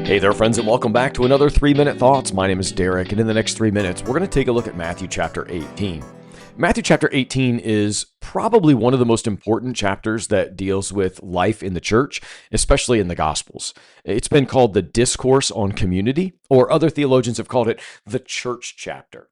Hey there, friends, and welcome back to another 3-Minute Thoughts. My name is Derek, and in the next 3 minutes, we're going to take a look at Matthew chapter 18. Matthew chapter 18 is probably one of the most important chapters that deals with life in the church, especially in the Gospels. It's been called the Discourse on Community, or other theologians have called it the church chapter.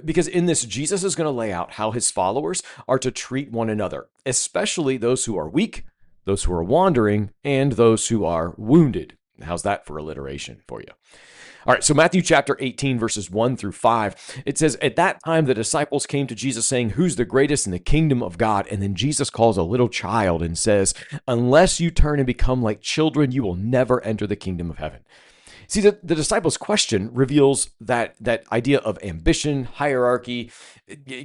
Because in this, Jesus is going to lay out how his followers are to treat one another, especially those who are weak, those who are wandering, and those who are wounded. How's that for alliteration for you? All right, so Matthew chapter 18, verses 1 through 5, it says, "At that time the disciples came to Jesus saying, 'Who's the greatest in the kingdom of God?' And then Jesus calls a little child and says, 'Unless you turn and become like children, you will never enter the kingdom of heaven.'" See, the disciples' question reveals that idea of ambition, hierarchy,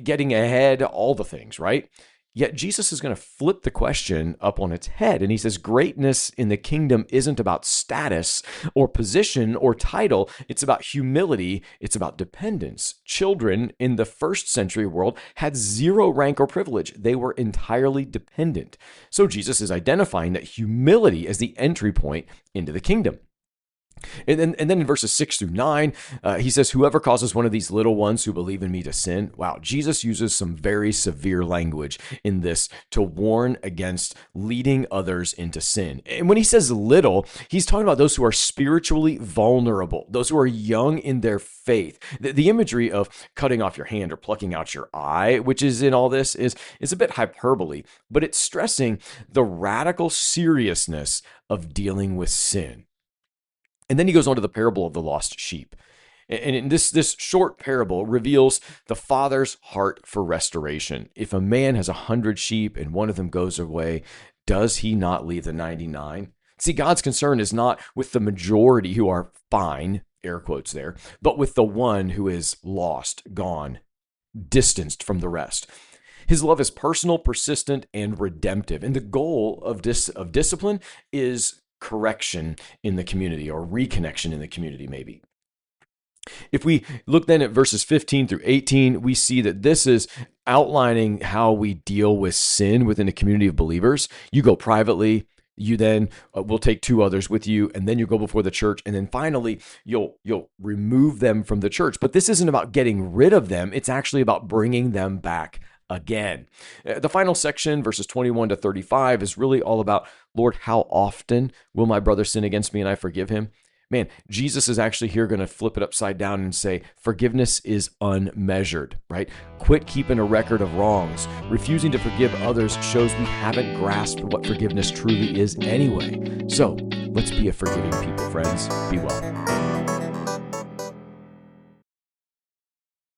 getting ahead, all the things, right? Yet Jesus is going to flip the question up on its head. And he says, greatness in the kingdom isn't about status or position or title. It's about humility. It's about dependence. Children in the first century world had zero rank or privilege. They were entirely dependent. So Jesus is identifying that humility is the entry point into the kingdom. And then in verses 6 through 9, he says, "Whoever causes one of these little ones who believe in me to sin." Wow, Jesus uses some very severe language in this to warn against leading others into sin. And when he says little, he's talking about those who are spiritually vulnerable, those who are young in their faith. The imagery of cutting off your hand or plucking out your eye, which is in all this, is a bit hyperbole, but it's stressing the radical seriousness of dealing with sin. And then he goes on to the parable of the lost sheep. And in this short parable reveals the Father's heart for restoration. If a man has 100 sheep and one of them goes away, does he not leave the 99? See, God's concern is not with the majority who are fine, air quotes there, but with the one who is lost, gone, distanced from the rest. His love is personal, persistent, and redemptive. And the goal of discipline is correction in the community, or reconnection in the community, maybe. If we look then at verses 15 through 18, we see that this is outlining how we deal with sin within a community of believers. You go privately, you then will take 2 others with you, and then you go before the church, and then finally you'll remove them from the church. But this isn't about getting rid of them. It's actually about bringing them back again. The final section, verses 21 to 35, is really all about, Lord, how often will my brother sin against me and I forgive him? Man, Jesus is actually here going to flip it upside down and say, forgiveness is unmeasured, right? Quit keeping a record of wrongs. Refusing to forgive others shows we haven't grasped what forgiveness truly is anyway. So let's be a forgiving people, friends. Be well.